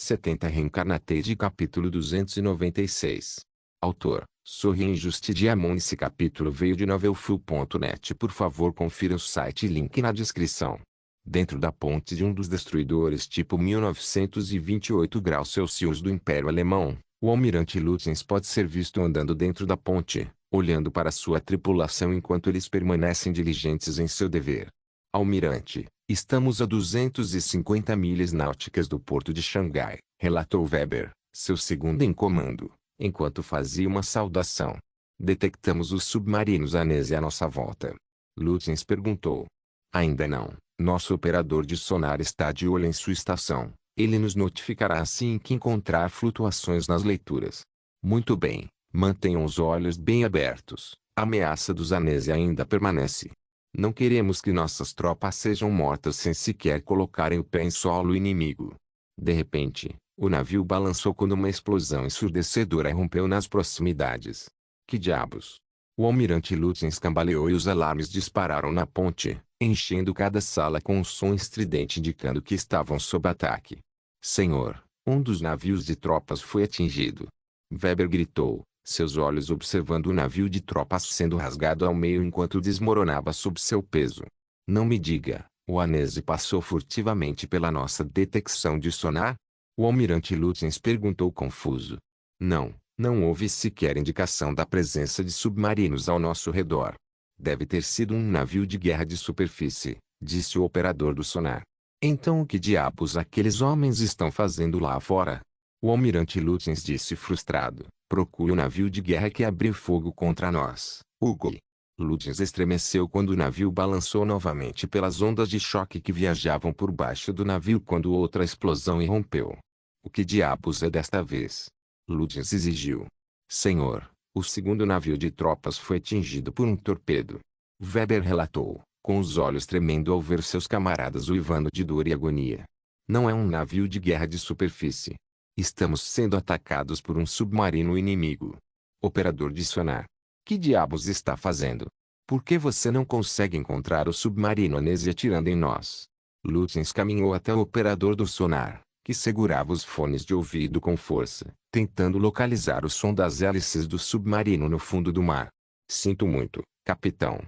70 Reencarnated capítulo 296. Autor, Sorri Juste Diamond. Esse capítulo veio de novelfull.net. Por favor confira o site e link na descrição. Dentro da ponte de um dos destruidores tipo 1928 graus Celsius do Império Alemão, o almirante Lutyens pode ser visto andando dentro da ponte, olhando para sua tripulação enquanto eles permanecem diligentes em seu dever. Almirante, estamos a 250 milhas náuticas do porto de Xangai, relatou Weber, seu segundo em comando, enquanto fazia uma saudação. Detectamos os submarinos Anese à nossa volta. Lutyens perguntou. Ainda não. Nosso operador de sonar está de olho em sua estação. Ele nos notificará assim que encontrar flutuações nas leituras. Muito bem. Mantenham os olhos bem abertos. A ameaça dos Anese ainda permanece. Não queremos que nossas tropas sejam mortas sem sequer colocarem o pé em solo inimigo. De repente, o navio balançou quando uma explosão ensurdecedora rompeu nas proximidades. Que diabos? O almirante Lutyens cambaleou e os alarmes dispararam na ponte, enchendo cada sala com um som estridente indicando que estavam sob ataque. Senhor, um dos navios de tropas foi atingido. Weber gritou, seus olhos observando o navio de tropas sendo rasgado ao meio enquanto desmoronava sob seu peso. Não me diga, o Anese passou furtivamente pela nossa detecção de sonar? O almirante Lutyens perguntou confuso. Não houve sequer indicação da presença de submarinos ao nosso redor. Deve ter sido um navio de guerra de superfície, disse o operador do sonar. Então o que diabos aqueles homens estão fazendo lá fora? O almirante Lutyens disse frustrado. Procure o navio de guerra que abriu fogo contra nós, Hugo. Lutyens estremeceu quando o navio balançou novamente pelas ondas de choque que viajavam por baixo do navio quando outra explosão irrompeu. O que diabos é desta vez? Lutyens exigiu. Senhor, o segundo navio de tropas foi atingido por um torpedo. Weber relatou, com os olhos tremendo ao ver seus camaradas uivando de dor e agonia. Não é um navio de guerra de superfície. Estamos sendo atacados por um submarino inimigo. Operador de sonar. Que diabos está fazendo? Por que você não consegue encontrar o submarino Anese atirando em nós? Lutyens caminhou até o operador do sonar, que segurava os fones de ouvido com força, tentando localizar o som das hélices do submarino no fundo do mar. Sinto muito, capitão.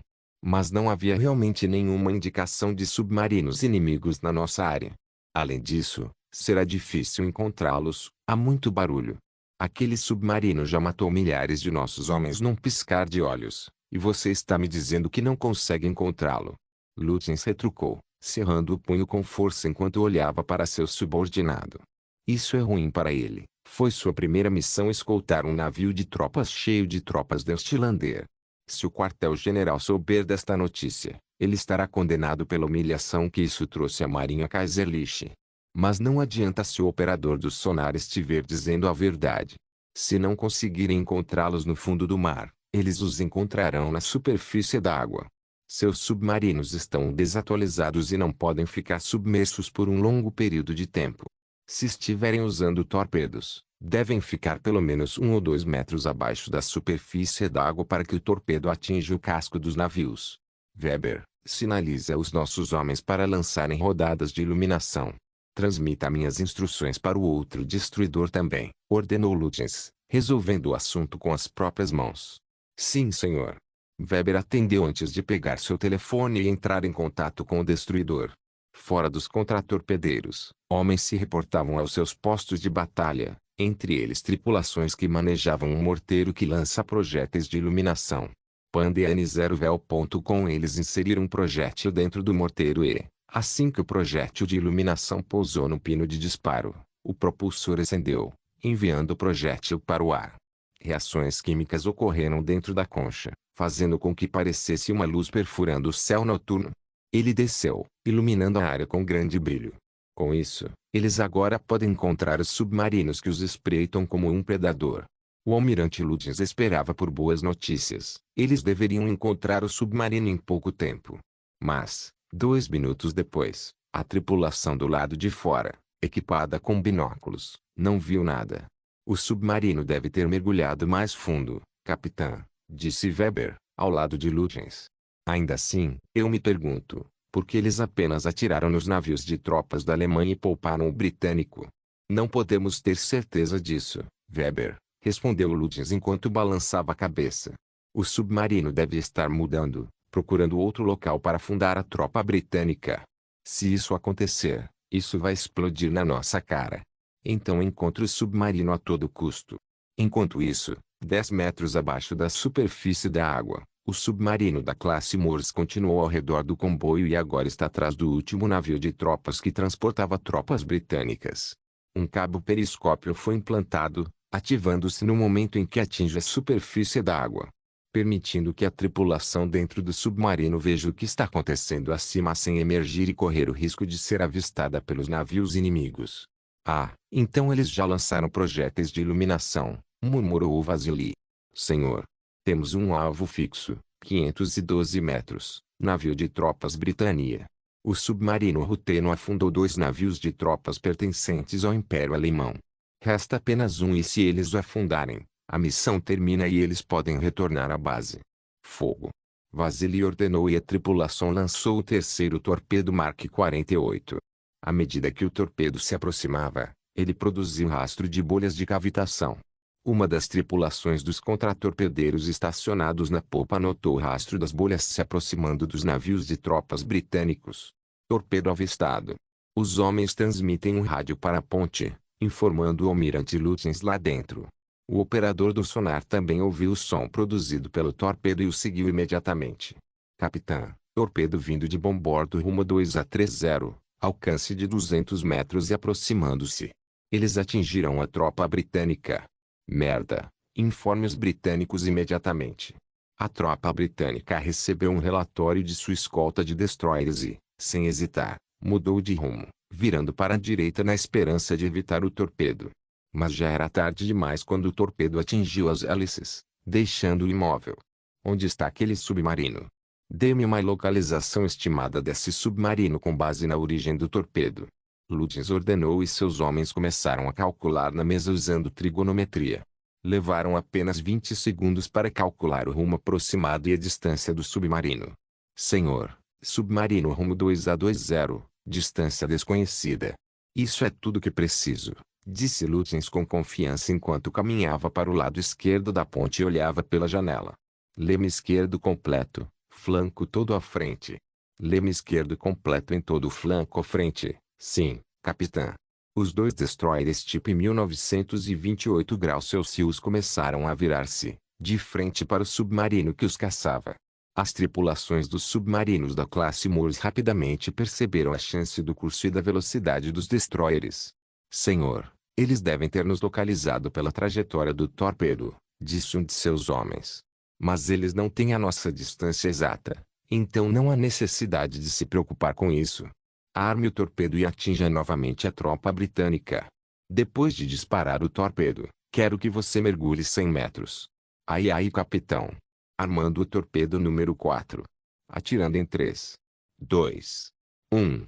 Mas não havia realmente nenhuma indicação de submarinos inimigos na nossa área. Além disso, será difícil encontrá-los, há muito barulho. Aquele submarino já matou milhares de nossos homens num piscar de olhos, e você está me dizendo que não consegue encontrá-lo. Lutyens retrucou, cerrando o punho com força enquanto olhava para seu subordinado. Isso é ruim para ele. Foi sua primeira missão escoltar um navio de tropas cheio de tropas de Ostlander. Se o quartel-general souber desta notícia, ele estará condenado pela humilhação que isso trouxe à Marinha Kaiserliche. Mas não adianta se o operador do sonar estiver dizendo a verdade. Se não conseguirem encontrá-los no fundo do mar, eles os encontrarão na superfície da água. Seus submarinos estão desatualizados e não podem ficar submersos por um longo período de tempo. Se estiverem usando torpedos, devem ficar pelo menos 1 ou 2 metros abaixo da superfície da água para que o torpedo atinja o casco dos navios. Weber, sinaliza aos nossos homens para lançarem rodadas de iluminação. Transmita minhas instruções para o outro destruidor também, ordenou Lutyens, resolvendo o assunto com as próprias mãos. Sim, senhor. Weber atendeu antes de pegar seu telefone e entrar em contato com o destruidor. Fora dos contratorpedeiros, homens se reportavam aos seus postos de batalha, entre eles tripulações que manejavam um morteiro que lança projéteis de iluminação. Pandeane0vel.com Eles inseriram um projétil dentro do morteiro e, assim que o projétil de iluminação pousou no pino de disparo, o propulsor acendeu, enviando o projétil para o ar. Reações químicas ocorreram dentro da concha, fazendo com que parecesse uma luz perfurando o céu noturno. Ele desceu, iluminando a área com grande brilho. Com isso, eles agora podem encontrar os submarinos que os espreitam como um predador. O almirante Lutyens esperava por boas notícias. Eles deveriam encontrar o submarino em pouco tempo. Mas, 2 minutos depois, a tripulação do lado de fora, equipada com binóculos, não viu nada. O submarino deve ter mergulhado mais fundo, capitã, disse Weber, ao lado de Lutyens. Ainda assim, eu me pergunto, por que eles apenas atiraram nos navios de tropas da Alemanha e pouparam o britânico? Não podemos ter certeza disso, Weber, respondeu Lutyens enquanto balançava a cabeça. O submarino deve estar mudando, procurando outro local para afundar a tropa britânica. Se isso acontecer, isso vai explodir na nossa cara. Então encontre o submarino a todo custo. Enquanto isso, 10 metros abaixo da superfície da água, o submarino da classe Morse continuou ao redor do comboio e agora está atrás do último navio de tropas que transportava tropas britânicas. Um cabo periscópio foi implantado, ativando-se no momento em que atinge a superfície da água, permitindo que a tripulação dentro do submarino veja o que está acontecendo acima sem emergir e correr o risco de ser avistada pelos navios inimigos. Ah, então eles já lançaram projéteis de iluminação, murmurou Vasily. Senhor, temos um alvo fixo, 512 metros, navio de tropas Britânia. O submarino Ruteno afundou 2 navios de tropas pertencentes ao Império Alemão. Resta apenas um e se eles o afundarem, a missão termina e eles podem retornar à base. Fogo! Vasily ordenou e a tripulação lançou o terceiro torpedo Mark 48. À medida que o torpedo se aproximava, ele produziu rastro de bolhas de cavitação. Uma das tripulações dos contratorpedeiros estacionados na popa notou o rastro das bolhas se aproximando dos navios de tropas britânicos. Torpedo avistado. Os homens transmitem um rádio para a ponte, informando o almirante Lutyens lá dentro. O operador do sonar também ouviu o som produzido pelo torpedo e o seguiu imediatamente. Capitã, torpedo vindo de bom bordo rumo 2A30, alcance de 200 metros e aproximando-se. Eles atingiram a tropa britânica. Merda, informe os britânicos imediatamente. A tropa britânica recebeu um relatório de sua escolta de destroyers e, sem hesitar, mudou de rumo, virando para a direita na esperança de evitar o torpedo. Mas já era tarde demais quando o torpedo atingiu as hélices, deixando-o imóvel. Onde está aquele submarino? Dê-me uma localização estimada desse submarino com base na origem do torpedo. Lutyens ordenou e seus homens começaram a calcular na mesa usando trigonometria. Levaram apenas 20 segundos para calcular o rumo aproximado e a distância do submarino. Senhor, submarino rumo 2A20, distância desconhecida. Isso é tudo que preciso, disse Lutyens com confiança enquanto caminhava para o lado esquerdo da ponte e olhava pela janela. Leme esquerdo completo, flanco todo à frente. Leme esquerdo completo em todo o flanco à frente. Sim, capitã. Os 2 destroyers tipo 1928 graus Celsius começaram a virar-se, de frente para o submarino que os caçava. As tripulações dos submarinos da classe Morse rapidamente perceberam a chance do curso e da velocidade dos destroyers. Senhor, eles devem ter nos localizado pela trajetória do torpedo, disse um de seus homens. Mas eles não têm a nossa distância exata, então não há necessidade de se preocupar com isso. Arme o torpedo e atinja novamente a tropa britânica. Depois de disparar o torpedo, quero que você mergulhe 100 metros. Ai ai capitão. Armando o torpedo número 4. Atirando em 3, 2, 1.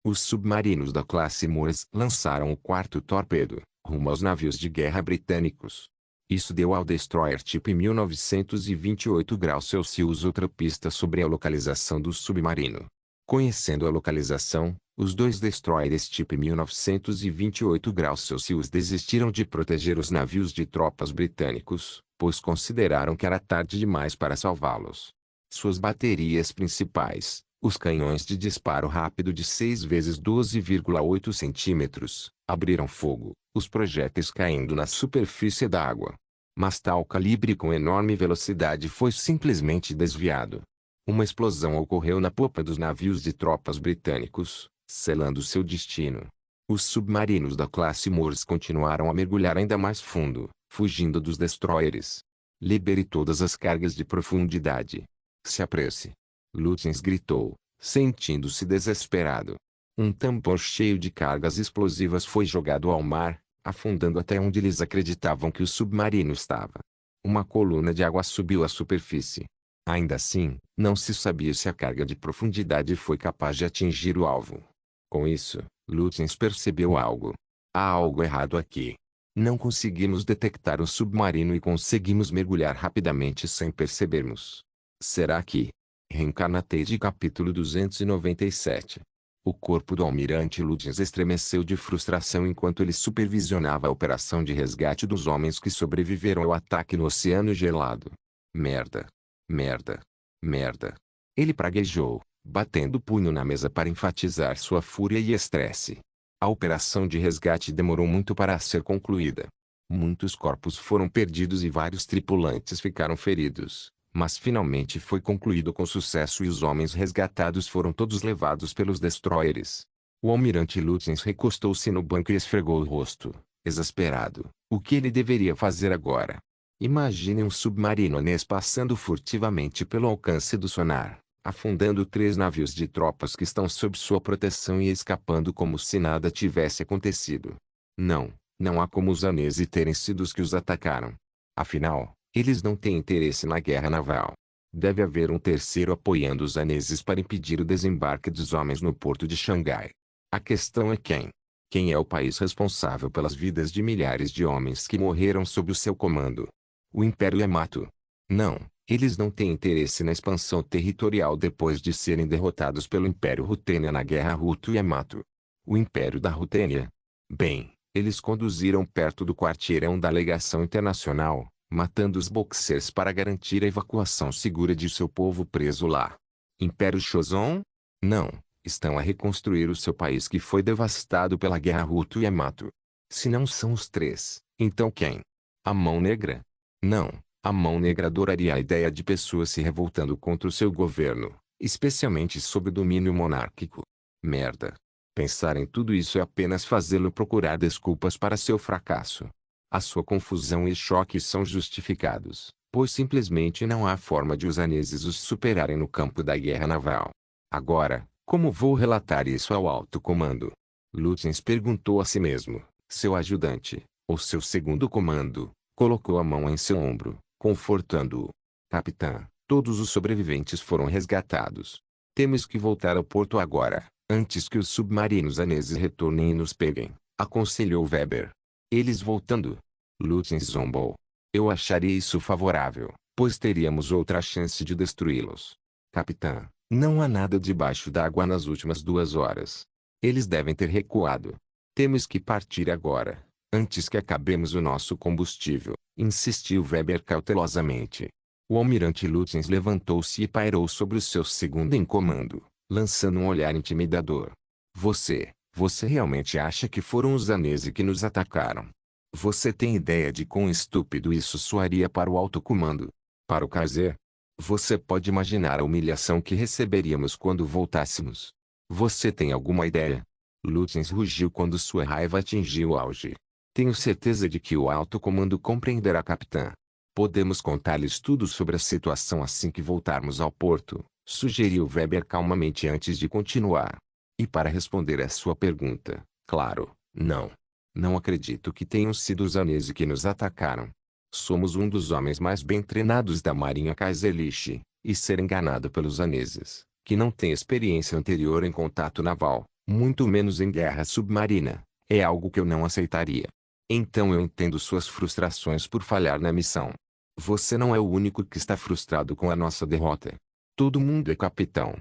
Os submarinos da classe Morse lançaram o 4º torpedo, rumo aos navios de guerra britânicos. Isso deu ao destroyer tipo 1928 graus Celsius outra pista sobre a localização do submarino. Conhecendo a localização, os 2 destroyers tipo 1928 graus Celsius desistiram de proteger os navios de tropas britânicos, pois consideraram que era tarde demais para salvá-los. Suas baterias principais, os canhões de disparo rápido de 6 vezes 12,8 centímetros, abriram fogo, os projéteis caindo na superfície da água. Mas tal calibre com enorme velocidade foi simplesmente desviado. Uma explosão ocorreu na popa dos navios de tropas britânicos, selando seu destino. Os submarinos da classe Morse continuaram a mergulhar ainda mais fundo, fugindo dos destroyers. Libere todas as cargas de profundidade. Se apresse. Lutyens gritou, sentindo-se desesperado. Um tambor cheio de cargas explosivas foi jogado ao mar, afundando até onde eles acreditavam que o submarino estava. Uma coluna de água subiu à superfície. Ainda assim, não se sabia se a carga de profundidade foi capaz de atingir o alvo. Com isso, Lutyens percebeu algo. Há algo errado aqui. Não conseguimos detectar o submarino e conseguimos mergulhar rapidamente sem percebermos. Será que? Reencarnatei de capítulo 297. O corpo do almirante Lutyens estremeceu de frustração enquanto ele supervisionava a operação de resgate dos homens que sobreviveram ao ataque no Oceano Gelado. Merda. Merda. Merda. Ele praguejou, batendo o punho na mesa para enfatizar sua fúria e estresse. A operação de resgate demorou muito para ser concluída. Muitos corpos foram perdidos e vários tripulantes ficaram feridos, mas finalmente foi concluído com sucesso e os homens resgatados foram todos levados pelos destroyers. O almirante Lutyens recostou-se no banco e esfregou o rosto, exasperado. O que ele deveria fazer agora? Imagine um submarino anês passando furtivamente pelo alcance do sonar, afundando 3 navios de tropas que estão sob sua proteção e escapando como se nada tivesse acontecido. Não há como os aneses terem sido os que os atacaram. Afinal, eles não têm interesse na guerra naval. Deve haver um terceiro apoiando os aneses para impedir o desembarque dos homens no porto de Xangai. A questão é quem? Quem é o país responsável pelas vidas de milhares de homens que morreram sob o seu comando? O Império Yamato? Não, eles não têm interesse na expansão territorial depois de serem derrotados pelo Império Rutênia na Guerra Ruto-Yamato. O Império da Rutênia? Bem, eles conduziram perto do quarteirão da legação internacional, matando os boxers para garantir a evacuação segura de seu povo preso lá. Império Shozon? Não, estão a reconstruir o seu país que foi devastado pela Guerra Ruto-Yamato. Se não são os 3, então quem? A Mão Negra? Não, a Mão Negra adoraria a ideia de pessoas se revoltando contra o seu governo, especialmente sob o domínio monárquico. Merda. Pensar em tudo isso é apenas fazê-lo procurar desculpas para seu fracasso. A sua confusão e choque são justificados, pois simplesmente não há forma de os aneses os superarem no campo da guerra naval. Agora, como vou relatar isso ao alto comando? Lutyens perguntou a si mesmo. Seu ajudante, ou seu segundo comando, colocou a mão em seu ombro, confortando-o. Capitã, todos os sobreviventes foram resgatados. Temos que voltar ao porto agora, antes que os submarinos aneses retornem e nos peguem, aconselhou Weber. Eles voltando? Lutyens zombou. Eu acharia isso favorável, pois teríamos outra chance de destruí-los. Capitã, não há nada debaixo d'água nas últimas 2 horas. Eles devem ter recuado. Temos que partir agora, antes que acabemos o nosso combustível, insistiu Weber cautelosamente. O almirante Lutyens levantou-se e pairou sobre o seu segundo em comando, lançando um olhar intimidador. Você realmente acha que foram os aneses que nos atacaram? Você tem ideia de quão estúpido isso soaria para o alto comando? Para o Kaiser? Você pode imaginar a humilhação que receberíamos quando voltássemos. Você tem alguma ideia? Lutyens rugiu quando sua raiva atingiu o auge. Tenho certeza de que o alto comando compreenderá, capitã. Podemos contar-lhes tudo sobre a situação assim que voltarmos ao porto, sugeriu Weber calmamente antes de continuar. E para responder à sua pergunta, claro, não. Não acredito que tenham sido os aneses que nos atacaram. Somos um dos homens mais bem treinados da Marinha Kaiserliche, e ser enganado pelos aneses, que não têm experiência anterior em contato naval, muito menos em guerra submarina, é algo que eu não aceitaria. Então eu entendo suas frustrações por falhar na missão. Você não é o único que está frustrado com a nossa derrota. Todo mundo é, capitão.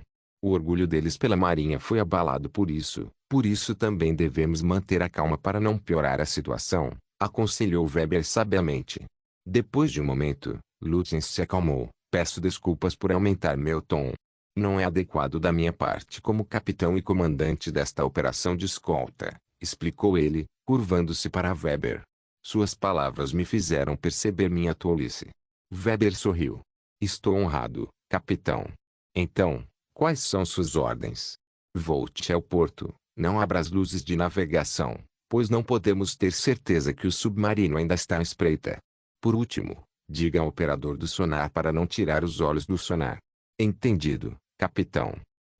O orgulho deles pela Marinha foi abalado por isso também devemos manter a calma para não piorar a situação, aconselhou Weber sabiamente. Depois de um momento, Lutyens se acalmou. Peço desculpas por aumentar meu tom. Não é adequado da minha parte como capitão e comandante desta operação de escolta, explicou ele, curvando-se para Weber. Suas palavras me fizeram perceber minha tolice. Weber sorriu. Estou honrado, capitão. Então, quais são suas ordens? Volte ao porto, não abra as luzes de navegação, pois não podemos ter certeza que o submarino ainda está à espreita. Por último, diga ao operador do sonar para não tirar os olhos do sonar. Entendido, capitão.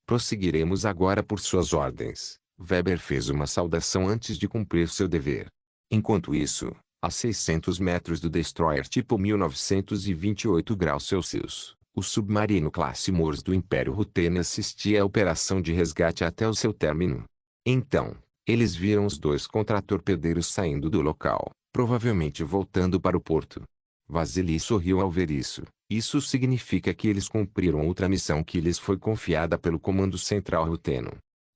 Prosseguiremos agora por suas ordens. Weber fez uma saudação antes de cumprir seu dever. Enquanto isso, a 600 metros do destroyer tipo 1928 graus Celsius, o submarino classe Morse do Império Rutênia assistia à operação de resgate até o seu término. Então, eles viram os 2 contratorpedeiros saindo do local, provavelmente voltando para o porto. Vasily sorriu ao ver isso. Isso significa que eles cumpriram outra missão que lhes foi confiada pelo Comando Central Ruteno.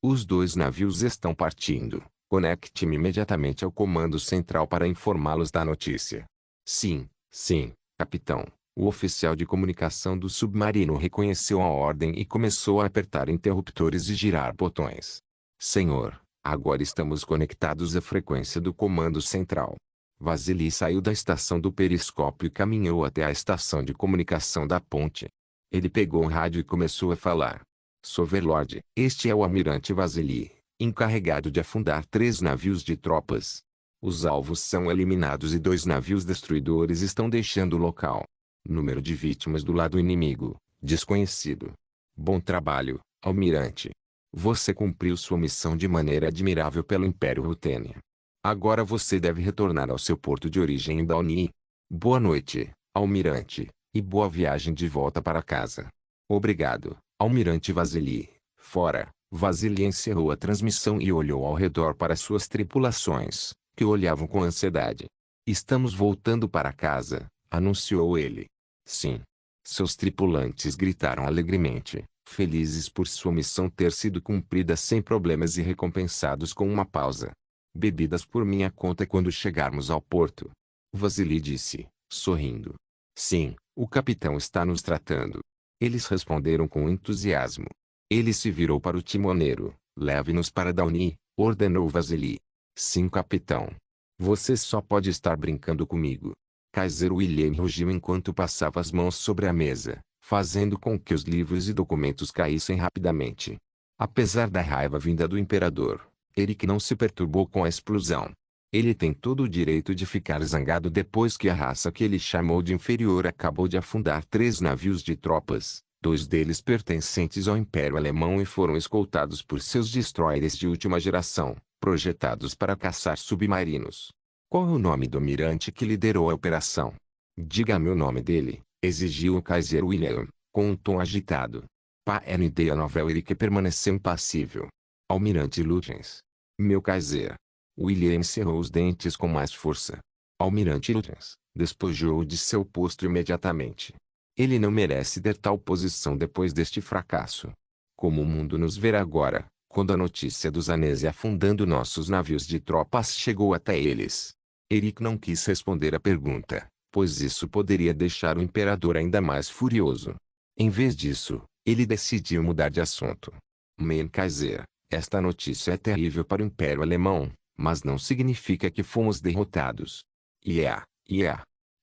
Os 2 navios estão partindo. Conecte-me imediatamente ao comando central para informá-los da notícia. Sim, sim, capitão. O oficial de comunicação do submarino reconheceu a ordem e começou a apertar interruptores e girar botões. Senhor, agora estamos conectados à frequência do comando central. Vasily saiu da estação do periscópio e caminhou até a estação de comunicação da ponte. Ele pegou o rádio e começou a falar. Soverlord, este é o almirante Vasily, encarregado de afundar 3 navios de tropas. Os alvos são eliminados e 2 navios destruidores estão deixando o local. Número de vítimas do lado inimigo, desconhecido. Bom trabalho, almirante. Você cumpriu sua missão de maneira admirável pelo Império Rutênia. Agora você deve retornar ao seu porto de origem em Dauni. Boa noite, almirante, e boa viagem de volta para casa. Obrigado, almirante Vasily. Fora, Vasily encerrou a transmissão e olhou ao redor para suas tripulações, que olhavam com ansiedade. Estamos voltando para casa, anunciou ele. Sim. Seus tripulantes gritaram alegremente, felizes por sua missão ter sido cumprida sem problemas e recompensados com uma pausa. Bebidas por minha conta quando chegarmos ao porto. Vasily disse, sorrindo. Sim, o capitão está nos tratando. Eles responderam com entusiasmo. Ele se virou para o timoneiro. Leve-nos para Dauni, ordenou Vasily. Sim, capitão. Você só pode estar brincando comigo. Kaiser William rugiu enquanto passava as mãos sobre a mesa, fazendo com que os livros e documentos caíssem rapidamente. Apesar da raiva vinda do imperador, Eric não se perturbou com a explosão. Ele tem todo o direito de ficar zangado depois que a raça que ele chamou de inferior acabou de afundar 3 navios de tropas, 2 deles pertencentes ao Império Alemão e foram escoltados por seus destroyers de última geração, projetados para caçar submarinos. Qual é o nome do almirante que liderou a operação? Diga-me o nome dele, exigiu o Kaiser William, com um tom agitado. PND a nova Eric permaneceu impassível. Almirante Lutyens. Meu Kaiser. William cerrou os dentes com mais força. Almirante Lutyens, despojou-o de seu posto imediatamente. Ele não merece ter tal posição depois deste fracasso. Como o mundo nos verá agora, quando a notícia dos Anese afundando nossos navios de tropas chegou até eles? Eric não quis responder à pergunta, pois isso poderia deixar o imperador ainda mais furioso. Em vez disso, ele decidiu mudar de assunto. Mein Kaiser, esta notícia é terrível para o Império Alemão, mas não significa que fomos derrotados.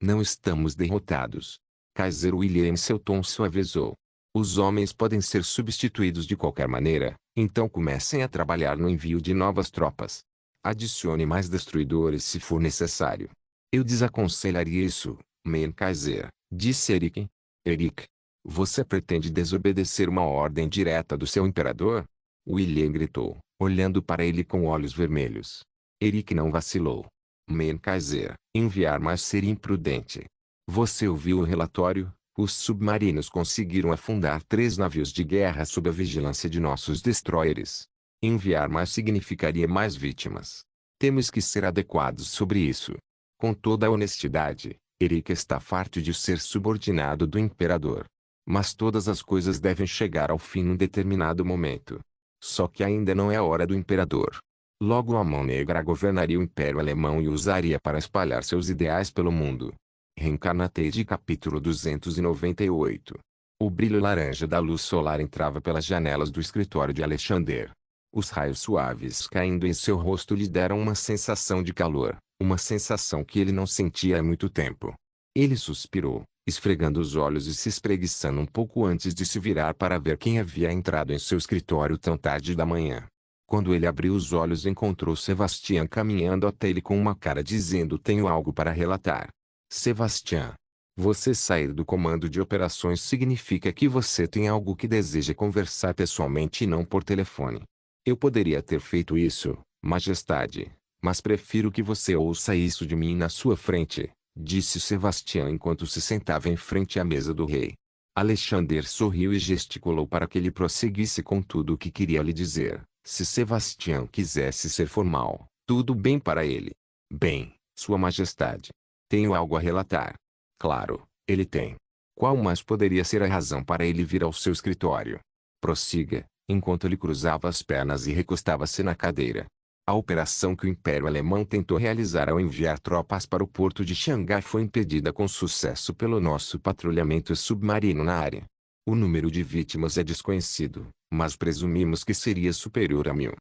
Não estamos derrotados. Kaiser William seu tom suavizou. Os homens podem ser substituídos de qualquer maneira, então comecem a trabalhar no envio de novas tropas. Adicione mais destruidores se for necessário. Eu desaconselharia isso, Mein Kaiser, disse Eric. Eric, você pretende desobedecer uma ordem direta do seu imperador? William gritou, olhando para ele com olhos vermelhos. Eric não vacilou. Mein Kaiser, enviar mais seria imprudente. Você ouviu o relatório? Os submarinos conseguiram afundar 3 navios de guerra sob a vigilância de nossos destroyers. Enviar mais significaria mais vítimas. Temos que ser adequados sobre isso. Com toda a honestidade, Eric está farto de ser subordinado do imperador. Mas todas as coisas devem chegar ao fim num determinado momento. Só que ainda não é a hora do imperador. Logo a Mão Negra governaria o Império Alemão e usaria para espalhar seus ideais pelo mundo. Reencarnate capítulo 298. O brilho laranja da luz solar entrava pelas janelas do escritório de Alexander. Os raios suaves caindo em seu rosto lhe deram uma sensação de calor, uma sensação que ele não sentia há muito tempo. Ele suspirou, esfregando os olhos e se espreguiçando um pouco antes de se virar para ver quem havia entrado em seu escritório tão tarde da manhã. Quando ele abriu os olhos encontrou Sebastian caminhando até ele com uma cara dizendo: tenho algo para relatar. Sebastian. Você sair do comando de operações significa que você tem algo que deseja conversar pessoalmente e não por telefone. Eu poderia ter feito isso, Majestade, mas prefiro que você ouça isso de mim na sua frente, disse Sebastian enquanto se sentava em frente à mesa do rei. Alexander sorriu e gesticulou para que ele prosseguisse com tudo o que queria lhe dizer. Se Sebastian quisesse ser formal, tudo bem para ele. Bem, Sua Majestade. Tenho algo a relatar. Claro, ele tem. Qual mais poderia ser a razão para ele vir ao seu escritório? Prossiga, enquanto ele cruzava as pernas e recostava-se na cadeira. A operação que o Império Alemão tentou realizar ao enviar tropas para o porto de Xangai foi impedida com sucesso pelo nosso patrulhamento submarino na área. O número de vítimas é desconhecido, mas presumimos que seria superior a 1000.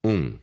1.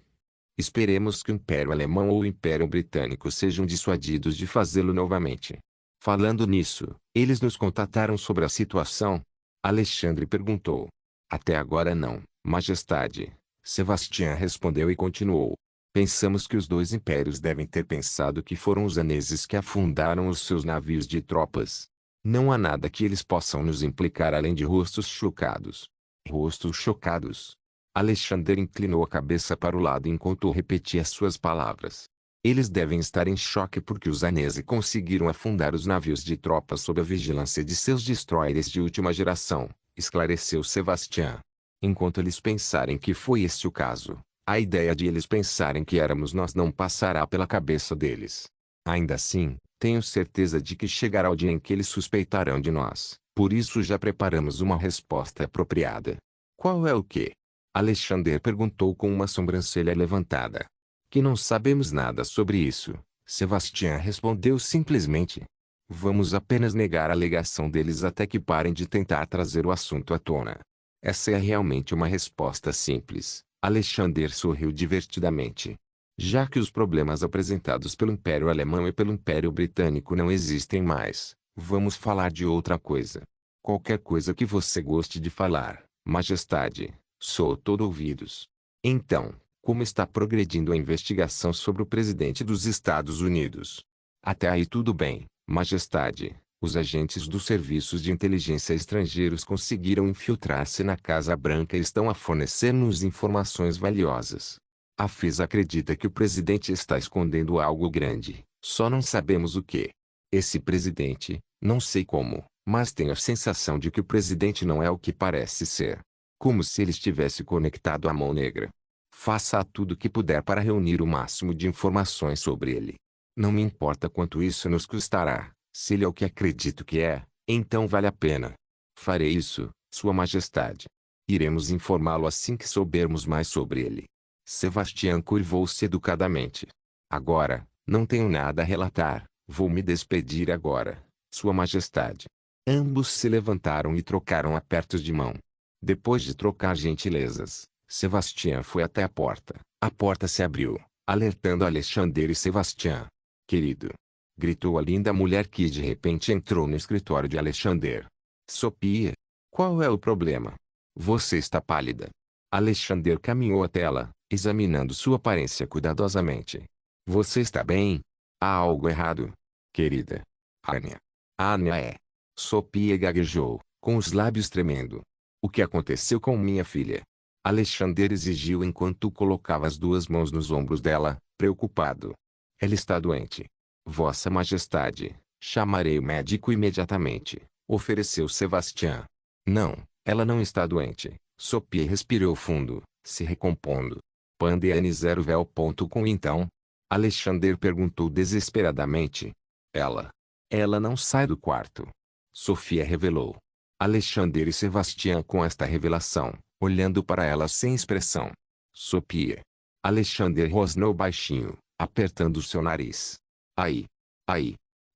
Esperemos que o Império Alemão ou o Império Britânico sejam dissuadidos de fazê-lo novamente. Falando nisso, eles nos contataram sobre a situação? Alexandre perguntou. Até agora não, Majestade. Sebastião respondeu e continuou. Pensamos que os dois impérios devem ter pensado que foram os daneses que afundaram os seus navios de tropas. Não há nada que eles possam nos implicar além de rostos chocados. Rostos chocados. Alexandre inclinou a cabeça para o lado enquanto repetia suas palavras. Eles devem estar em choque porque os daneses conseguiram afundar os navios de tropas sob a vigilância de seus destroyers de última geração, esclareceu Sebastião. Enquanto eles pensarem que foi esse o caso, a ideia de eles pensarem que éramos nós não passará pela cabeça deles. Ainda assim, tenho certeza de que chegará o dia em que eles suspeitarão de nós, por isso já preparamos uma resposta apropriada. Qual é o quê? Alexandre perguntou com uma sobrancelha levantada. Que não sabemos nada sobre isso, Sebastião respondeu simplesmente. Vamos apenas negar a alegação deles até que parem de tentar trazer o assunto à tona. Essa é realmente uma resposta simples. Alexandre sorriu divertidamente. Já que os problemas apresentados pelo Império Alemão e pelo Império Britânico não existem mais, vamos falar de outra coisa. Qualquer coisa que você goste de falar, Majestade, sou todo ouvidos. Então, como está progredindo a investigação sobre o presidente dos Estados Unidos? Até aí tudo bem, Majestade. Os agentes dos serviços de inteligência estrangeiros conseguiram infiltrar-se na Casa Branca e estão a fornecer-nos informações valiosas. A FIS acredita que o presidente está escondendo algo grande, só não sabemos o que. Esse presidente, não sei como, mas tenho a sensação de que o presidente não é o que parece ser. Como se ele estivesse conectado à mão negra. Faça tudo o que puder para reunir o máximo de informações sobre ele. Não me importa quanto isso nos custará. Se ele é o que acredito que é, então vale a pena. Farei isso, Sua Majestade. Iremos informá-lo assim que soubermos mais sobre ele. Sebastião curvou-se educadamente. Agora, não tenho nada a relatar, vou me despedir agora, Sua Majestade. Ambos se levantaram e trocaram apertos de mão. Depois de trocar gentilezas, Sebastião foi até a porta. A porta se abriu, alertando Alexandre e Sebastião. Querido! Gritou a linda mulher que de repente entrou no escritório de Alexandre. Sophia! Qual é o problema? Você está pálida. Alexandre caminhou até ela, examinando sua aparência cuidadosamente. Você está bem? Há algo errado? Querida. Anya. Anya é. Sophia gaguejou, com os lábios tremendo. O que aconteceu com minha filha? Alexandre exigiu enquanto colocava as duas mãos nos ombros dela, preocupado. Ela está doente. Vossa Majestade, chamarei o médico imediatamente, ofereceu Sebastião. Não, ela não está doente. Sophia respirou fundo, se recompondo. Pandeane0vel.com então? Alexandre perguntou desesperadamente. Ela não sai do quarto. Sophia revelou. Alexandre e Sebastião com esta revelação, olhando para ela sem expressão. Sophia. Alexandre rosnou baixinho, apertando seu nariz. Aí.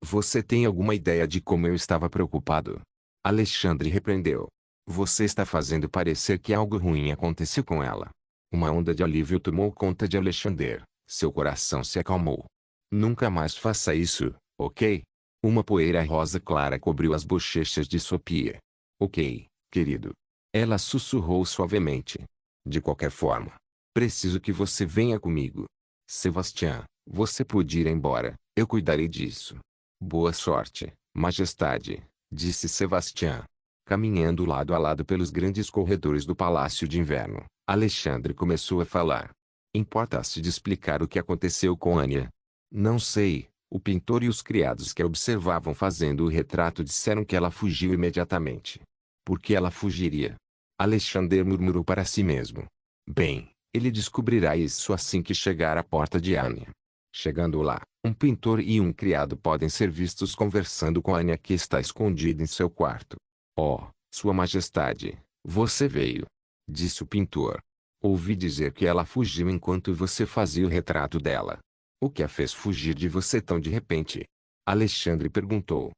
Você tem alguma ideia de como eu estava preocupado? Alexandre repreendeu. Você está fazendo parecer que algo ruim aconteceu com ela. Uma onda de alívio tomou conta de Alexandre. Seu coração se acalmou. Nunca mais faça isso, ok? Uma poeira rosa clara cobriu as bochechas de Sophia. Ok, querido. Ela sussurrou suavemente. De qualquer forma, preciso que você venha comigo. Sebastião, você pode ir embora, eu cuidarei disso. Boa sorte, Majestade, disse Sebastião. Caminhando lado a lado pelos grandes corredores do Palácio de Inverno, Alexandre começou a falar. Importa-se de explicar o que aconteceu com Anya? Não sei. O pintor e os criados que a observavam fazendo o retrato disseram que ela fugiu imediatamente. Por que ela fugiria? Alexandre murmurou para si mesmo. Bem, ele descobrirá isso assim que chegar à porta de Anya. Chegando lá, um pintor e um criado podem ser vistos conversando com Anya que está escondida em seu quarto. Oh, Sua Majestade, você veio. disse o pintor. Ouvi dizer que ela fugiu enquanto você fazia o retrato dela. O que a fez fugir de você tão de repente? Alexandre perguntou.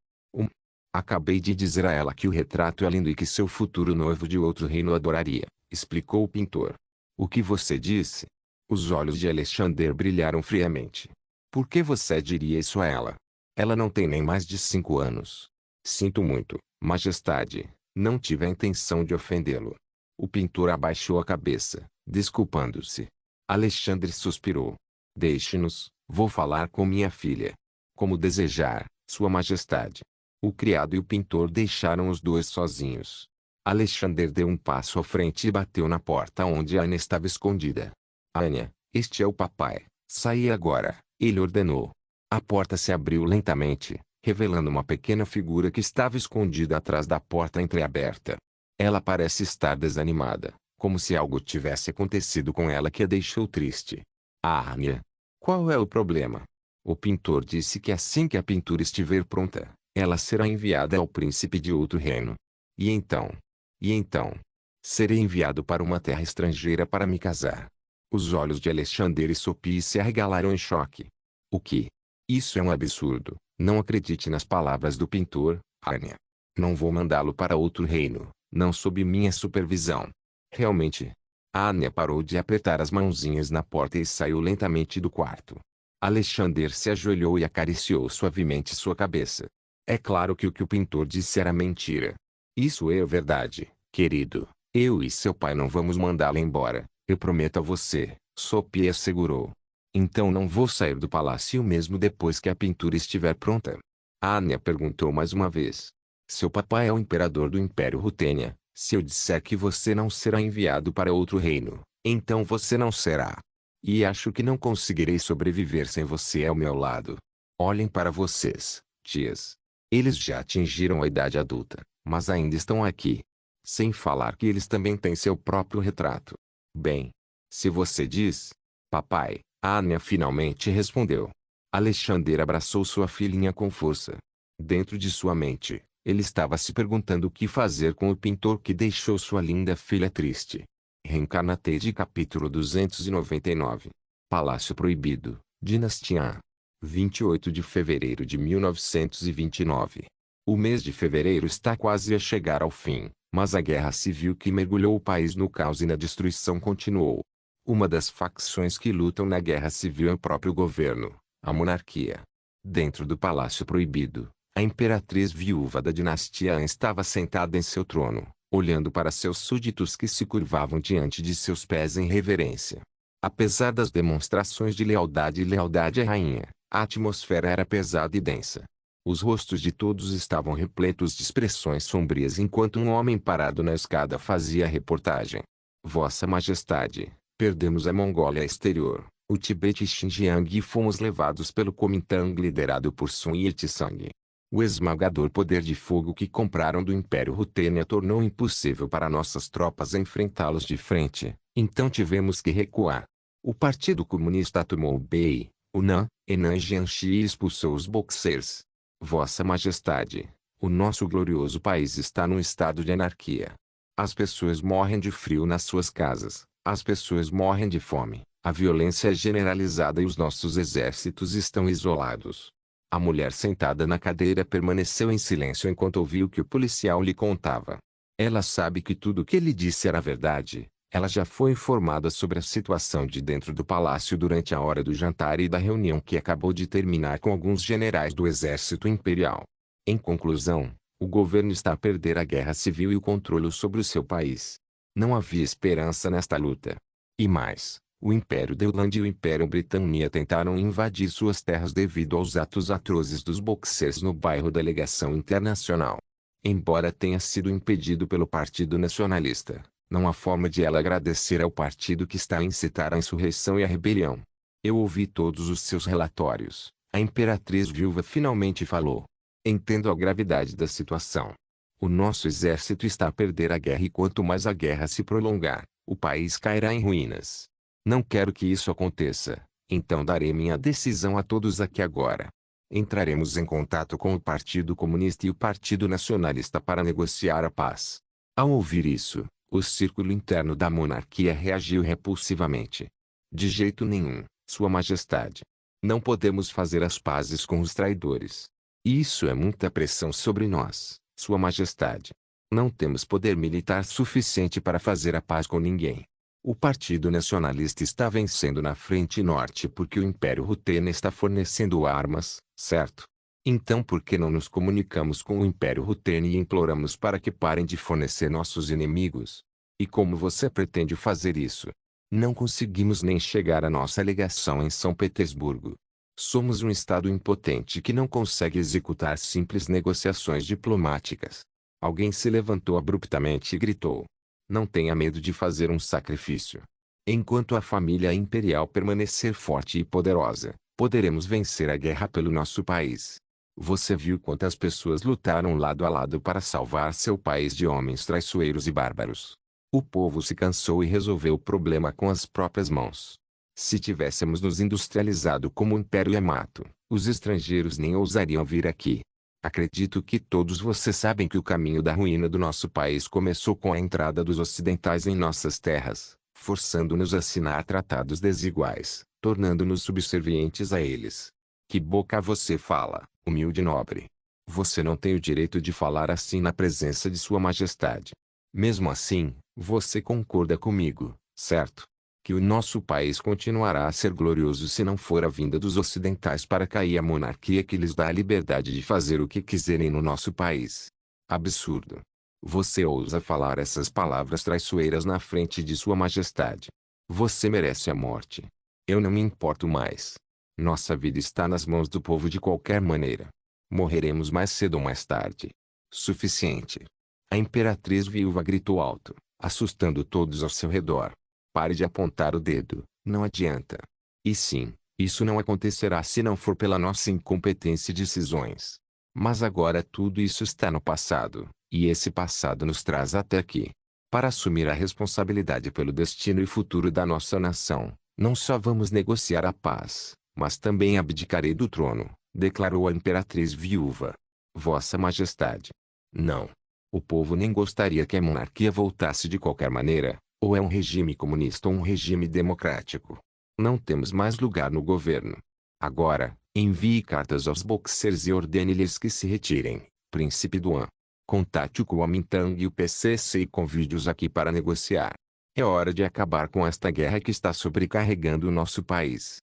Acabei de dizer a ela que o retrato é lindo e que seu futuro noivo de outro reino adoraria, explicou o pintor. O que você disse? Os olhos de Alexandre brilharam friamente. Por que você diria isso a ela? Ela não tem nem mais de 5 anos. Sinto muito, majestade, não tive a intenção de ofendê-lo. O pintor abaixou a cabeça, desculpando-se. Alexandre suspirou. Deixe-nos, vou falar com minha filha. Como desejar, Sua Majestade. O criado e o pintor deixaram os dois sozinhos. Alexandre deu um passo à frente e bateu na porta onde Anya estava escondida. Anya, este é o papai. Saia agora, ele ordenou. A porta se abriu lentamente, revelando uma pequena figura que estava escondida atrás da porta entreaberta. Ela parece estar desanimada, como se algo tivesse acontecido com ela que a deixou triste. Anya, qual é o problema? O pintor disse que assim que a pintura estiver pronta, ela será enviada ao príncipe de outro reino. E então? E então? Serei enviado para uma terra estrangeira para me casar. Os olhos de Alexandre e Sophie se arregalaram em choque. O que? Isso é um absurdo. Não acredite nas palavras do pintor, Anya. Não vou mandá-lo para outro reino, não sob minha supervisão. Realmente. Anya parou de apertar as mãozinhas na porta e saiu lentamente do quarto. Alexandre se ajoelhou e acariciou suavemente sua cabeça. É claro que o pintor disse era mentira. Isso é verdade, querido. Eu e seu pai não vamos mandá-la embora, eu prometo a você, Sophie assegurou. Então não vou sair do palácio mesmo depois que a pintura estiver pronta? Anya perguntou mais uma vez. Seu papai é o imperador do Império Rutênia. Se eu disser que você não será enviado para outro reino, então você não será. E acho que não conseguirei sobreviver sem você ao meu lado. Olhem para vocês, tias. Eles já atingiram a idade adulta, mas ainda estão aqui. Sem falar que eles também têm seu próprio retrato. Bem, se você diz, papai, Anya finalmente respondeu. Alexandre abraçou sua filhinha com força. Dentro de sua mente, ele estava se perguntando o que fazer com o pintor que deixou sua linda filha triste. Reencarnate capítulo 299. Palácio Proibido, Dinastia 28 de fevereiro de 1929. O mês de fevereiro está quase a chegar ao fim, mas a guerra civil que mergulhou o país no caos e na destruição continuou. Uma das facções que lutam na guerra civil é o próprio governo, a monarquia. Dentro do Palácio Proibido, a imperatriz viúva da dinastia Han estava sentada em seu trono, olhando para seus súditos que se curvavam diante de seus pés em reverência. Apesar das demonstrações de lealdade à rainha, a atmosfera era pesada e densa. Os rostos de todos estavam repletos de expressões sombrias enquanto um homem parado na escada fazia a reportagem. Vossa Majestade, perdemos a Mongólia Exterior, o Tibete e Xinjiang e fomos levados pelo Kuomintang liderado por Sun Yat-sen. O esmagador poder de fogo que compraram do Império Rutênia tornou impossível para nossas tropas enfrentá-los de frente, então tivemos que recuar. O Partido Comunista tomou o Bei, o Nan, Henan Jiangxi e expulsou os boxers. Vossa Majestade, o nosso glorioso país está num estado de anarquia. As pessoas morrem de frio nas suas casas, as pessoas morrem de fome, a violência é generalizada e os nossos exércitos estão isolados. A mulher sentada na cadeira permaneceu em silêncio enquanto ouvia o que o policial lhe contava. Ela sabe que tudo o que ele disse era verdade. Ela já foi informada sobre a situação de dentro do palácio durante a hora do jantar e da reunião que acabou de terminar com alguns generais do exército imperial. Em conclusão, o governo está a perder a guerra civil e o controle sobre o seu país. Não havia esperança nesta luta. E mais, o Império Deoland e o Império Britânia tentaram invadir suas terras devido aos atos atrozes dos boxers no bairro da Legação Internacional. Embora tenha sido impedido pelo Partido Nacionalista, não há forma de ela agradecer ao partido que está a incitar a insurreição e a rebelião. Eu ouvi todos os seus relatórios. A imperatriz viúva finalmente falou. Entendo a gravidade da situação. O nosso exército está a perder a guerra e quanto mais a guerra se prolongar, o país cairá em ruínas. Não quero que isso aconteça, então darei minha decisão a todos aqui agora. Entraremos em contato com o Partido Comunista e o Partido Nacionalista para negociar a paz. Ao ouvir isso, O círculo interno da monarquia reagiu repulsivamente. De jeito nenhum, Sua Majestade. Não podemos fazer as pazes com os traidores. Isso é muita pressão sobre nós, Sua Majestade. Não temos poder militar suficiente para fazer a paz com ninguém. O Partido Nacionalista está vencendo na frente norte porque o Império Rutena está fornecendo armas, certo? Então por que não nos comunicamos com o Império Rutena e imploramos para que parem de fornecer nossos inimigos? E como você pretende fazer isso? Não conseguimos nem chegar à nossa legação em São Petersburgo. Somos um Estado impotente que não consegue executar simples negociações diplomáticas. Alguém se levantou abruptamente e gritou: não tenha medo de fazer um sacrifício. Enquanto a família imperial permanecer forte e poderosa, poderemos vencer a guerra pelo nosso país. Você viu quantas pessoas lutaram lado a lado para salvar seu país de homens traiçoeiros e bárbaros. O povo se cansou e resolveu o problema com as próprias mãos. Se tivéssemos nos industrializado como o Império Yamato, os estrangeiros nem ousariam vir aqui. Acredito que todos vocês sabem que o caminho da ruína do nosso país começou com a entrada dos ocidentais em nossas terras, forçando-nos a assinar tratados desiguais, tornando-nos subservientes a eles. Que boca você fala, humilde nobre? Você não tem o direito de falar assim na presença de Sua Majestade. Mesmo assim, você concorda comigo, certo? Que o nosso país continuará a ser glorioso se não for a vinda dos ocidentais para cair a monarquia que lhes dá a liberdade de fazer o que quiserem no nosso país. Absurdo. Você ousa falar essas palavras traiçoeiras na frente de Sua Majestade. Você merece a morte. Eu não me importo mais. Nossa vida está nas mãos do povo de qualquer maneira. Morreremos mais cedo ou mais tarde. Suficiente. A imperatriz viúva gritou alto, assustando todos ao seu redor. Pare de apontar o dedo, não adianta. E sim, isso não acontecerá se não for pela nossa incompetência e decisões. Mas agora tudo isso está no passado, e esse passado nos traz até aqui. Para assumir a responsabilidade pelo destino e futuro da nossa nação, não só vamos negociar a paz, mas também abdicarei do trono, declarou a imperatriz viúva. Vossa Majestade. Não. O povo nem gostaria que a monarquia voltasse de qualquer maneira. Ou é um regime comunista ou um regime democrático. Não temos mais lugar no governo. Agora, envie cartas aos boxers e ordene-lhes que se retirem, Príncipe Duan. Contate o Kuomintang e o PCC e convide-os aqui para negociar. É hora de acabar com esta guerra que está sobrecarregando o nosso país.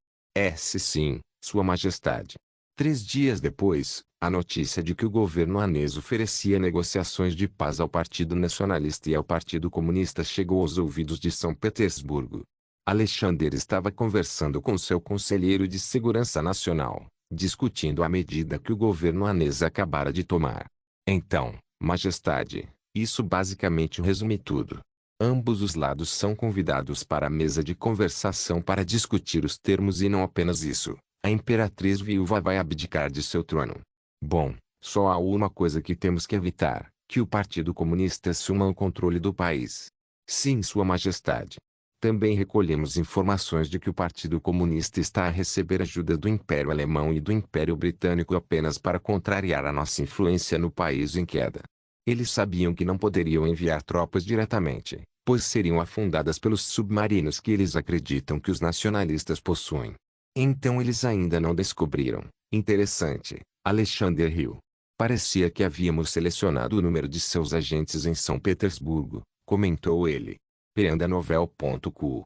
Sim, Sua Majestade. 3 dias depois, a notícia de que o governo hanês oferecia negociações de paz ao Partido Nacionalista e ao Partido Comunista chegou aos ouvidos de São Petersburgo. Alexander estava conversando com seu conselheiro de segurança nacional, discutindo a medida que o governo hanês acabara de tomar. Então, Majestade, isso basicamente resume tudo. Ambos os lados são convidados para a mesa de conversação para discutir os termos e não apenas isso. A imperatriz viúva vai abdicar de seu trono. Bom, só há uma coisa que temos que evitar, que o Partido Comunista assuma o controle do país. Sim, Sua Majestade. Também recolhemos informações de que o Partido Comunista está a receber ajuda do Império Alemão e do Império Britânico apenas para contrariar a nossa influência no país em queda. Eles sabiam que não poderiam enviar tropas diretamente, pois seriam afundadas pelos submarinos que eles acreditam que os nacionalistas possuem. Então eles ainda não descobriram. Interessante, Alexander riu. Parecia que havíamos selecionado o número de seus agentes em São Petersburgo, comentou ele. Perandanovel.com.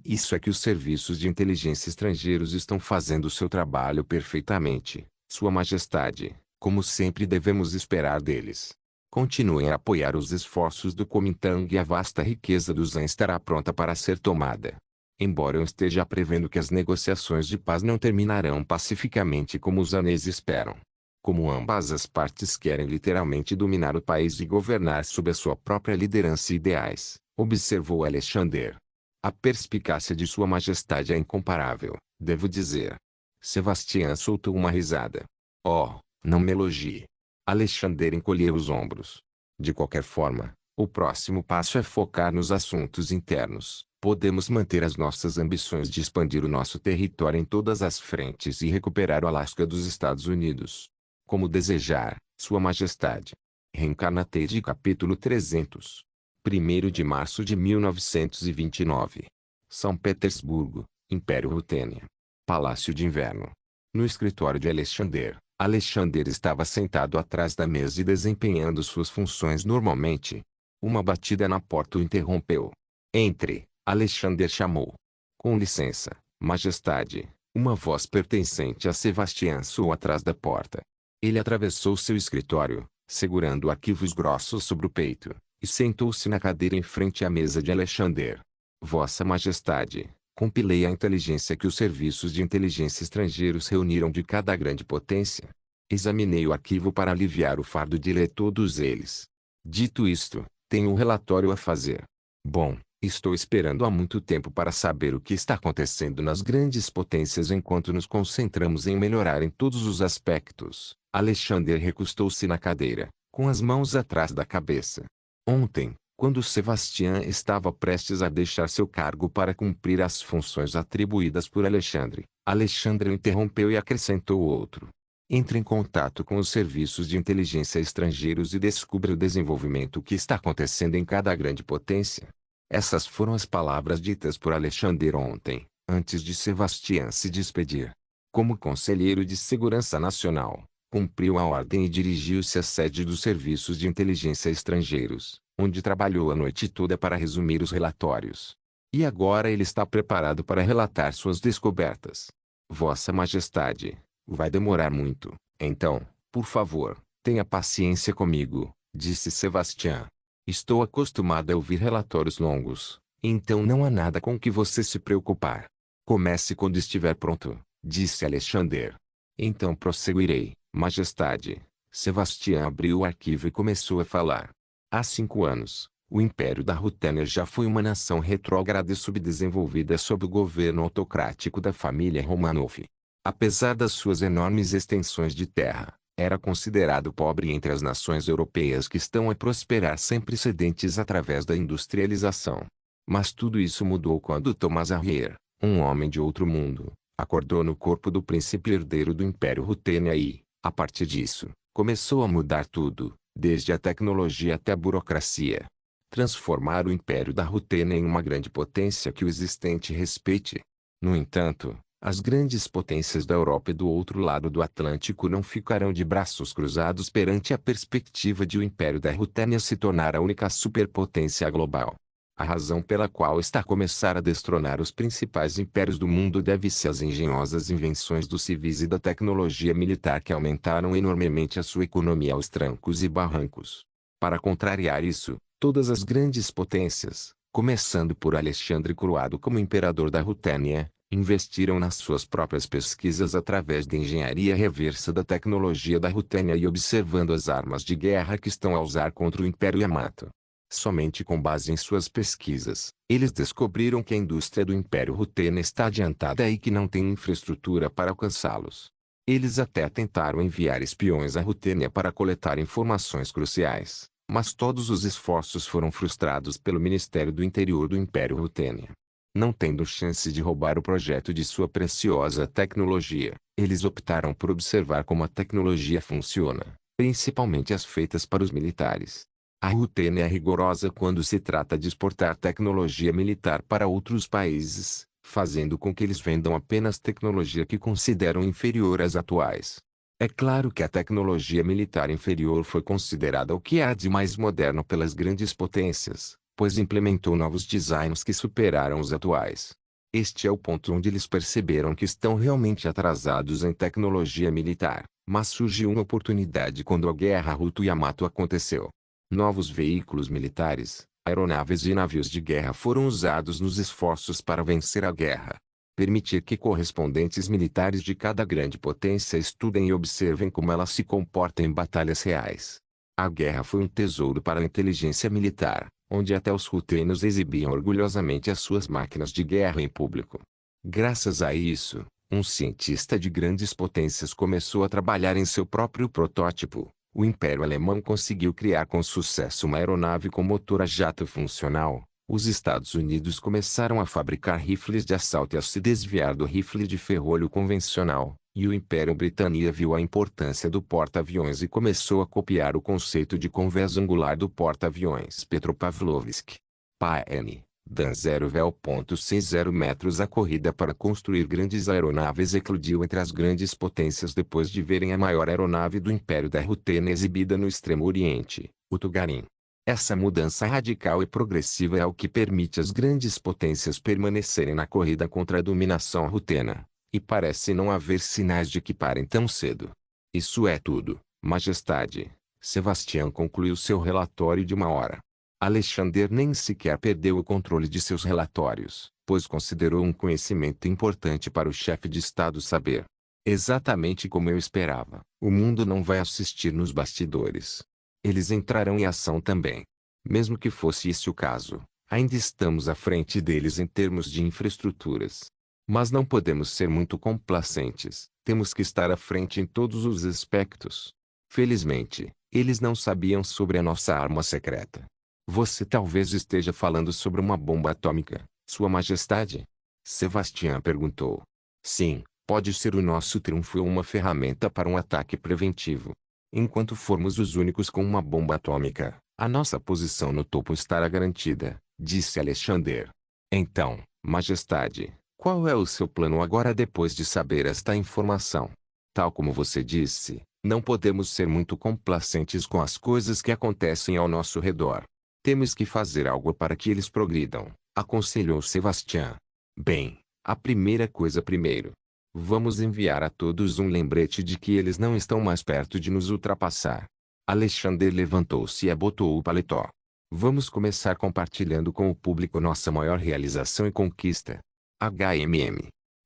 Isso é que os serviços de inteligência estrangeiros estão fazendo o seu trabalho perfeitamente, Sua Majestade, como sempre devemos esperar deles. Continuem a apoiar os esforços do Kuomintang e a vasta riqueza do Zan estará pronta para ser tomada. Embora eu esteja prevendo que as negociações de paz não terminarão pacificamente como os haneses esperam. Como ambas as partes querem literalmente dominar o país e governar sob a sua própria liderança e ideais, observou Alexander. A perspicácia de Sua Majestade é incomparável, devo dizer. Sebastian soltou uma risada. Oh, não me elogie. Alexander encolheu os ombros. De qualquer forma, o próximo passo é focar nos assuntos internos. Podemos manter as nossas ambições de expandir o nosso território em todas as frentes e recuperar o Alasca dos Estados Unidos. Como desejar, Sua Majestade. Reencarnate de capítulo 300. 1º de março de 1929. São Petersburgo, Império Rutênia. Palácio de Inverno. No escritório de Alexander, Alexander estava sentado atrás da mesa e desempenhando suas funções normalmente. Uma batida na porta o interrompeu. Entre, Alexander chamou. Com licença, Majestade. Uma voz pertencente a Sebastian soou atrás da porta. Ele atravessou seu escritório, segurando arquivos grossos sobre o peito, e sentou-se na cadeira em frente à mesa de Alexander. Vossa Majestade, compilei a inteligência que os serviços de inteligência estrangeiros reuniram de cada grande potência. Examinei o arquivo para aliviar o fardo de ler todos eles. Dito isto, tenho um relatório a fazer. Bom, estou esperando há muito tempo para saber o que está acontecendo nas grandes potências enquanto nos concentramos em melhorar em todos os aspectos. Alexander recostou-se na cadeira, com as mãos atrás da cabeça. Ontem, quando Sebastian estava prestes a deixar seu cargo para cumprir as funções atribuídas por Alexandre, Alexandre o interrompeu e acrescentou outro. Entre em contato com os serviços de inteligência estrangeiros e descubra o desenvolvimento que está acontecendo em cada grande potência. Essas foram as palavras ditas por Alexander ontem, antes de Sebastian se despedir. Como conselheiro de segurança nacional, cumpriu a ordem e dirigiu-se à sede dos serviços de inteligência estrangeiros, onde trabalhou a noite toda para resumir os relatórios. E agora ele está preparado para relatar suas descobertas. Vossa Majestade, vai demorar muito, então, por favor, tenha paciência comigo, disse Sebastian. Estou acostumado a ouvir relatórios longos, então não há nada com que você se preocupar. Comece quando estiver pronto, disse Alexander. Então prosseguirei, Majestade. Sebastian abriu o arquivo e começou a falar. Há 5 anos, o Império da Rutênia já foi uma nação retrógrada e subdesenvolvida sob o governo autocrático da família Romanov. Apesar das suas enormes extensões de terra, era considerado pobre entre as nações europeias que estão a prosperar sem precedentes através da industrialização. Mas tudo isso mudou quando Thomas Arrier, um homem de outro mundo, acordou no corpo do príncipe herdeiro do Império Rutênia e, a partir disso, começou a mudar tudo, desde a tecnologia até a burocracia. Transformar o Império da Rutênia em uma grande potência que o existente respeite. No entanto, as grandes potências da Europa e do outro lado do Atlântico não ficarão de braços cruzados perante a perspectiva de o Império da Rutênia se tornar a única superpotência global. A razão pela qual está a começar a destronar os principais impérios do mundo deve-se às engenhosas invenções dos civis e da tecnologia militar que aumentaram enormemente a sua economia aos trancos e barrancos. Para contrariar isso, todas as grandes potências, começando por Alexandre coroado como imperador da Rutênia, investiram nas suas próprias pesquisas através de engenharia reversa da tecnologia da Rutênia e observando as armas de guerra que estão a usar contra o Império Yamato. Somente com base em suas pesquisas, eles descobriram que a indústria do Império Rutênia está adiantada e que não tem infraestrutura para alcançá-los. Eles até tentaram enviar espiões à Rutênia para coletar informações cruciais, mas todos os esforços foram frustrados pelo Ministério do Interior do Império Rutênia. Não tendo chance de roubar o projeto de sua preciosa tecnologia, eles optaram por observar como a tecnologia funciona, principalmente as feitas para os militares. A Rutênia é rigorosa quando se trata de exportar tecnologia militar para outros países, fazendo com que eles vendam apenas tecnologia que consideram inferior às atuais. É claro que a tecnologia militar inferior foi considerada o que há de mais moderno pelas grandes potências, pois implementou novos designs que superaram os atuais. Este é o ponto onde eles perceberam que estão realmente atrasados em tecnologia militar, mas surgiu uma oportunidade quando a Guerra Ruto-Yamato aconteceu. Novos veículos militares, aeronaves e navios de guerra foram usados nos esforços para vencer a guerra. Permitir que correspondentes militares de cada grande potência estudem e observem como ela se comporta em batalhas reais. A guerra foi um tesouro para a inteligência militar, onde até os rutênios exibiam orgulhosamente as suas máquinas de guerra em público. Graças a isso, um cientista de grandes potências começou a trabalhar em seu próprio protótipo. O Império Alemão conseguiu criar com sucesso uma aeronave com motor a jato funcional. Os Estados Unidos começaram a fabricar rifles de assalto e a se desviar do rifle de ferrolho convencional, E o Império Britânia viu a importância do porta-aviões e começou a copiar o conceito de convés angular do porta-aviões Petropavlovsk. PAN, Dan 0,60 metros. A corrida para construir grandes aeronaves eclodiu entre as grandes potências depois de verem a maior aeronave do Império da Rutena exibida no Extremo Oriente, o Tugarin. Essa mudança radical e progressiva é o que permite às grandes potências permanecerem na corrida contra a dominação rutena. E parece não haver sinais de que parem tão cedo. Isso é tudo, Majestade. Sebastião concluiu seu relatório de 1 hora. Alexander nem sequer perdeu o controle de seus relatórios, pois considerou um conhecimento importante para o chefe de Estado saber. Exatamente como eu esperava, o mundo não vai assistir nos bastidores. Eles entrarão em ação também. Mesmo que fosse esse o caso, ainda estamos à frente deles em termos de infraestruturas. Mas não podemos ser muito complacentes, temos que estar à frente em todos os aspectos. Felizmente, eles não sabiam sobre a nossa arma secreta. Você talvez esteja falando sobre uma bomba atômica, Sua Majestade? Sebastião perguntou. Sim, pode ser o nosso triunfo ou uma ferramenta para um ataque preventivo. Enquanto formos os únicos com uma bomba atômica, a nossa posição no topo estará garantida, disse Alexander. Então, Majestade, qual é o seu plano agora depois de saber esta informação? Tal como você disse, não podemos ser muito complacentes com as coisas que acontecem ao nosso redor. Temos que fazer algo para que eles progridam, aconselhou Sebastião. Bem, a primeira coisa primeiro. Vamos enviar a todos um lembrete de que eles não estão mais perto de nos ultrapassar. Alexander levantou-se e abotoou o paletó. Vamos começar compartilhando com o público nossa maior realização e conquista.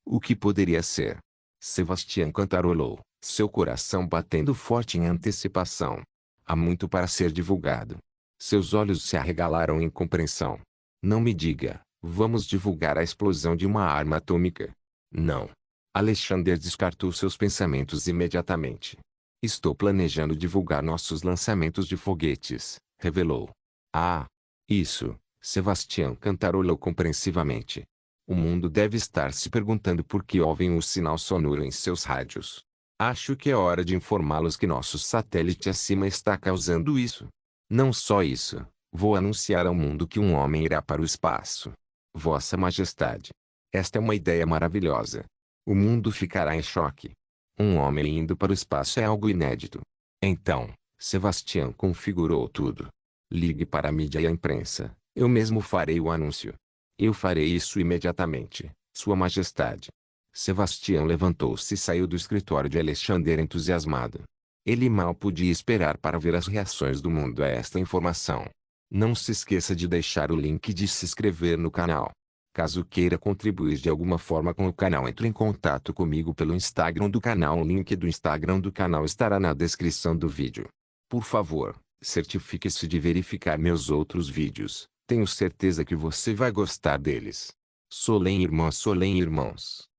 O que poderia ser? Sebastião cantarolou, seu coração batendo forte em antecipação. Há muito para ser divulgado. Seus olhos se arregalaram em compreensão. Não me diga, vamos divulgar a explosão de uma arma atômica. Não. Alexander descartou seus pensamentos imediatamente. Estou planejando divulgar nossos lançamentos de foguetes, revelou. Ah! Isso, Sebastião cantarolou compreensivamente. O mundo deve estar se perguntando por que ouvem o sinal sonoro em seus rádios. Acho que é hora de informá-los que nosso satélite acima está causando isso. Não só isso, vou anunciar ao mundo que um homem irá para o espaço. Vossa Majestade. Esta é uma ideia maravilhosa. O mundo ficará em choque. Um homem indo para o espaço é algo inédito. Então, Sebastião configurou tudo. Ligue para a mídia e a imprensa. Eu mesmo farei o anúncio. Eu farei isso imediatamente, Sua Majestade. Sebastião levantou-se e saiu do escritório de Alexander entusiasmado. Ele mal podia esperar para ver as reações do mundo a esta informação. Não se esqueça de deixar o link e de se inscrever no canal. Caso queira contribuir de alguma forma com o canal, entre em contato comigo pelo Instagram do canal. O link do Instagram do canal estará na descrição do vídeo. Por favor, certifique-se de verificar meus outros vídeos. Tenho certeza que você vai gostar deles. Solem irmãos.